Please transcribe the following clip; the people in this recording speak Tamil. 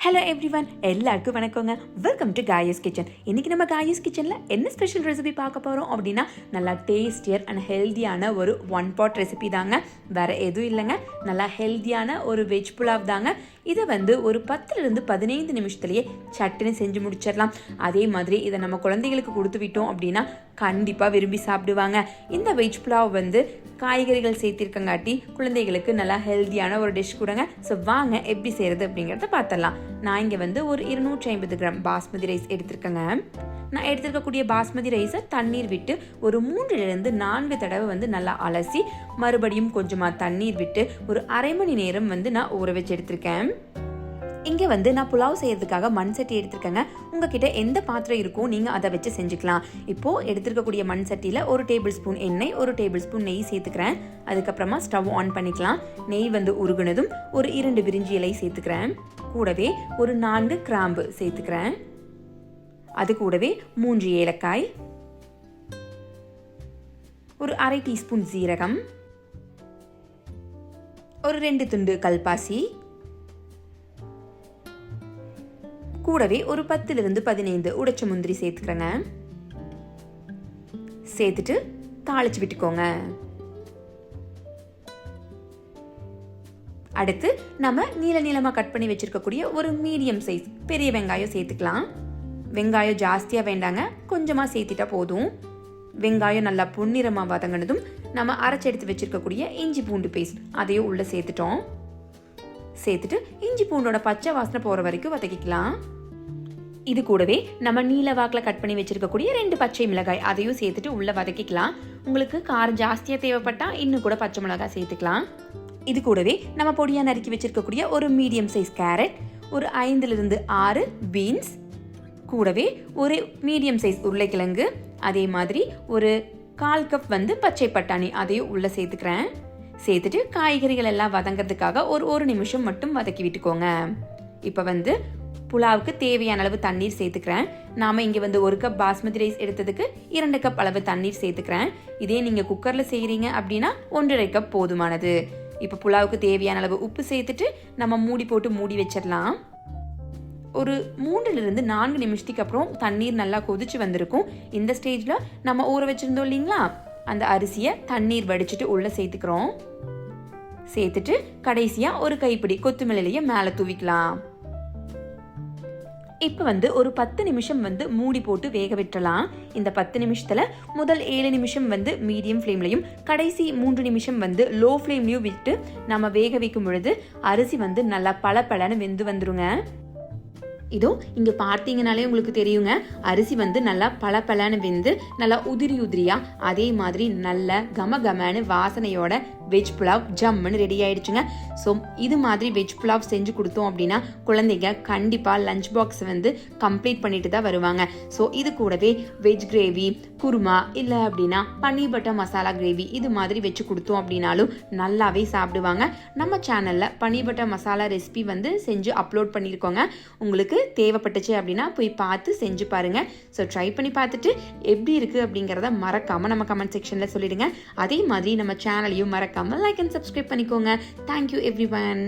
ஹலோ எவ்ரிவன், எல்லாருக்கும் வணக்கங்க. Welcome to guys kitchen. இன்றைக்கி நம்ம காயஸ் கிச்சனில் என்ன ஸ்பெஷல் ரெசிபி பார்க்க போகிறோம் அப்படின்னா, நல்லா டேஸ்டியர் அண்ட் ஹெல்த்தியான ஒரு ஒன் பாட் ரெசிபி தாங்க. வேறு எதுவும் இல்லைங்க, நல்லா ஹெல்த்தியான ஒரு வெஜ் புலாவ் தாங்க. இதை ஒரு 10லிருந்து 15 நிமிஷத்துலேயே சட்டுன்னு செஞ்சு முடிச்சிடலாம். அதே மாதிரி இதை நம்ம குழந்தைகளுக்கு கொடுத்து விட்டோம் அப்படின்னா கண்டிப்பாக விரும்பி சாப்பிடுவாங்க. இந்த வெஜ் புலாவ் காய்கறிகள் சேர்த்திருக்கங்காட்டி குழந்தைகளுக்கு நல்லா ஹெல்த்தியான ஒரு டிஷ் கொடுங்க. ஸோ வாங்க எப்படி செய்கிறது அப்படிங்கிறத பார்த்துடலாம். நான் இங்கே ஒரு 250 கிராம் பாஸ்மதி ரைஸ் எடுத்திருக்கேங்க. நான் எடுத்துருக்கக்கூடிய பாஸ்மதி ரைஸை தண்ணீர் விட்டு ஒரு 3லிருந்து 4 தடவை நல்லா அலசி மறுபடியும் கொஞ்சமாக தண்ணீர் விட்டு ஒரு அரை மணி நேரம் நான் ஊற வச்சு எடுத்திருக்கேன். இங்கே நான் புலாவ் செய்யறதுக்காக மண் சட்டி எடுத்திருக்கேங்க. உங்ககிட்ட எந்த பாத்திரம் இருக்கோ நீங்கள் அதை வச்சு செஞ்சுக்கலாம். இப்போது எடுத்துருக்கக்கூடிய மண் சட்டியில் 1 டேபிள் ஸ்பூன் எண்ணெய், 1 டேபிள் ஸ்பூன் நெய் சேர்த்துக்கிறேன். அதுக்கப்புறமா ஸ்டவ் ஆன் பண்ணிக்கலாம். நெய் உருகுனதும் ஒரு 2 பிரிஞ்சி இலை சேர்த்துக்கிறேன். கூடவே ஒரு 4 கிராம்பு சேர்த்துக்கிறேன். அது கூடவே 3 ஏலக்காய், ஒரு அரை டீஸ்பூன் சீரகம், ஒரு 2 துண்டு கல்பாசி, கூடவே ஒரு 10லிருந்து 15 உடைச்ச முந்திரி சேர்த்துக்கிறேங்க. சேர்த்துட்டு தாளிச்சு விட்டுக்கோங்க. அடுத்து நம்ம நீளமா கட் பண்ணி வச்சிருக்கக்கூடிய ஒரு மீடியம் சைஸ் பெரிய வெங்காயம் சேர்த்துக்கலாம். வெங்காயம் ஜாஸ்தியா வேண்டாங்க, கொஞ்சமா சேர்த்துட்டா போதும். வெங்காயம் நல்லா பொன்னிறமா வதங்கினதும் நம்ம அரைச்சி எடுத்து வச்சிருக்கக்கூடிய இஞ்சி பூண்டு பேஸ்ட் அதையும் உள்ள சேர்த்துட்டோம். சேர்த்துட்டு இஞ்சி பூண்டோட பச்சை வாசனை போற வரைக்கும் வதக்கிக்கலாம். இது கூடவே நம்ம நீல வாக்கில் கட் பண்ணி வச்சிருக்கக்கூடிய 2 பச்சை மிளகாய் அதையும் சேர்த்துட்டு உள்ள வதக்கிக்கலாம். உங்களுக்கு காரம் ஜாஸ்தியா தேவைப்பட்டா இன்னும் கூட பச்சை மிளகாய் சேர்த்துக்கலாம். இது கூடவே நம்ம பொடியா நறுக்கி வச்சிருக்கக்கூடிய ஒரு மீடியம் சைஸ் கேரட், ஒரு 5லிருந்து 6 பீன்ஸ், கூடவே ஒரு மீடியம் சைஸ் உருளைக்கிழங்கு, அதே மாதிரி ஒரு 1/4 கப் பச்சை பட்டாணி அதையும் உள்ள சேர்த்துக்கிறேன். சேர்த்துட்டு காய்கறிகள் எல்லாம் வதங்கிறதுக்காக ஒரு நிமிஷம் மட்டும் வதக்கி விட்டுக்கோங்க. இப்போ புலாவுக்கு தேவையான அளவு தண்ணீர் சேர்த்துக்கிறேன். நாம இங்க 1 கப் பாஸ்மதி ரைஸ் எடுத்ததுக்கு 2 கப் அளவு தண்ணீர் சேர்த்துக்கிறேன். இதே நீங்க குக்கர்ல செய்யறீங்க அப்படின்னா 1.5 கப் போதுமானது. இப்போ புலாவுக்கு தேவையான அளவு உப்பு சேர்த்துட்டு நம்ம மூடி போட்டு மூடி வச்சிடலாம். ஒரு 3லிருந்து 4 நிமிஷத்துக்கு அப்புறம் தண்ணீர் நல்லா கொதிச்சு வந்திருக்கும். இந்த ஸ்டேஜ்ல நம்ம ஊற வச்சிருந்தோம் இல்லைங்களா, அந்த அரிசியை தண்ணீர் வடிச்சிட்டு உள்ள சேர்த்துக்கிறோம். சேர்த்துட்டு கடைசியா ஒரு கைப்பிடி கொத்தமல்லியை மேலே தூவிக்கலாம். இப்போ ஒரு 10 நிமிஷம் மூடி போட்டு வேக விட்டுறலாம். இந்த 10 நிமிஷத்துல முதல் 7 நிமிஷம் மீடியம் ஃப்ளேம்லையும் கடைசி 3 நிமிஷம் லோ ஃப்ளேம்லையும் விட்டு நம்ம வேக வைக்கும் பொழுது அரிசி நல்லா பளபளன்னு வெந்து வந்துருங்க. இதோ இங்க பார்த்தீங்கனாலே உங்களுக்கு தெரியுங்க, அரிசி நல்லா பளபளன்னு வெந்து நல்லா உதிரியா அதே மாதிரி நல்ல கமகமன்னு வாசனையோட வெஜ் புலாவ் ஜம்முன்னு ரெடி ஆயிடுச்சுங்க. ஸோ இது மாதிரி வெஜ் புலாவ் செஞ்சு கொடுத்தோம் அப்படின்னா குழந்தைங்க கண்டிப்பாக லஞ்ச் பாக்ஸ் கம்ப்ளீட் பண்ணிட்டு தான் வருவாங்க. ஸோ இது கூடவே வெஜ் கிரேவி, குருமா இல்லை அப்படின்னா பன்னீர் பட்டர் மசாலா கிரேவி இது மாதிரி வச்சு கொடுத்தோம் அப்படின்னாலும் நல்லாவே சாப்பிடுவாங்க. நம்ம சேனலில் பன்னீர் பட்டர் மசாலா ரெசிபி செஞ்சு அப்லோட் பண்ணியிருக்கோங்க. உங்களுக்கு தேவைப்பட்டுச்சு அப்படின்னா போய் பார்த்து செஞ்சு பாருங்க. ஸோ ட்ரை பண்ணி பார்த்துட்டு எப்படி இருக்கு அப்படிங்கிறத மறக்காம நம்ம கமெண்ட் செக்ஷன்ல சொல்லிடுங்க. அதே மாதிரி நம்ம சேனலையும் மறக்காம லைக் அண்ட் சப்ஸ்கிரைப் பண்ணிக்கோங்க. Thank you everyone.